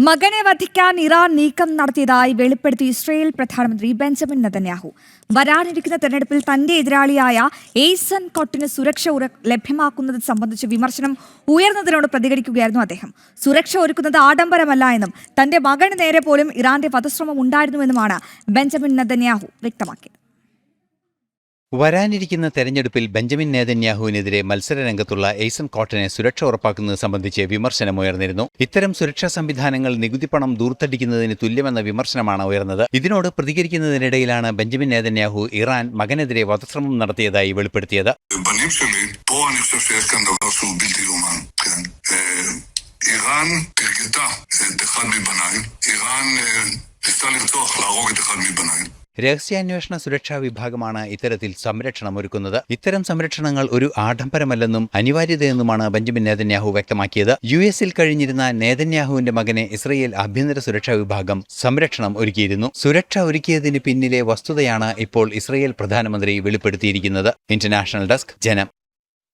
മകനെ വധിക്കാൻ ഇറാൻ നീക്കം നടത്തിയതായി വെളിപ്പെടുത്തി ഇസ്രയേൽ പ്രധാനമന്ത്രി ബെഞ്ചമിൻ നെതന്യാഹു. വരാനിരിക്കുന്ന തെരഞ്ഞെടുപ്പിൽ തന്റെ എതിരാളിയായ എയ്സൺ കൊട്ടിന് സുരക്ഷ ലഭ്യമാക്കുന്നത് സംബന്ധിച്ച് വിമർശനം ഉയർന്നതിനോട് പ്രതികരിക്കുകയായിരുന്നു അദ്ദേഹം. സുരക്ഷ ഒരുക്കുന്നത് ആഡംബരമല്ല എന്നും തന്റെ മകന് നേരെ പോലും ഇറാന്റെ വധശ്രമം ഉണ്ടായിരുന്നുവെന്നുമാണ് ബെഞ്ചമിൻ നെതന്യാഹു വ്യക്തമാക്കിയത്. വരാനിരിക്കുന്ന തെരഞ്ഞെടുപ്പിൽ ബെഞ്ചമിൻ നെതന്യാഹുവിനെതിരെ മത്സരരംഗത്തുള്ള എയ്സൺ കോട്ടനെ സുരക്ഷ ഉറപ്പാക്കുന്നത് സംബന്ധിച്ച് വിമർശനമുയർന്നിരുന്നു. ഇത്തരം സുരക്ഷാ സംവിധാനങ്ങൾ നികുതിപ്പണം ദൂർത്തടിക്കുന്നതിന് തുല്യമെന്ന വിമർശനമാണ് ഉയർന്നത്. ഇതിനോട് പ്രതികരിക്കുന്നതിനിടയിലാണ് ബെഞ്ചമിൻ നെതന്യാഹു ഇറാൻ മകനെതിരെ വധശ്രമം നടത്തിയതായി വെളിപ്പെടുത്തിയത്. איראן תרגתה את אחד מבניי, איראן ניסתה לרצוח, להרוג את אחד מבניי. രഹസ്യാന്വേഷണ സുരക്ഷാ വിഭാഗമാണ് ഇത്തരത്തിൽ സംരക്ഷണം ഒരുക്കുന്നത്. ഇത്തരം സംരക്ഷണങ്ങൾ ഒരു ആഡംബരമല്ലെന്നും അനിവാര്യതയെന്നുമാണ് ബെഞ്ചമിൻ നെതന്യാഹു വ്യക്തമാക്കിയത്. യുഎസിൽ കഴിഞ്ഞിരുന്ന നെതന്യാഹുവിന്റെ മകനെ ഇസ്രയേൽ ആഭ്യന്തര സുരക്ഷാ വിഭാഗം സംരക്ഷണം ഒരുക്കിയിരുന്നു. സുരക്ഷ ഒരുക്കിയതിന് പിന്നിലെ വസ്തുതയാണ് ഇപ്പോൾ ഇസ്രയേൽ പ്രധാനമന്ത്രി വെളിപ്പെടുത്തിയിരിക്കുന്നത്. ഇന്റർനാഷണൽ ഡെസ്ക്, ജനം.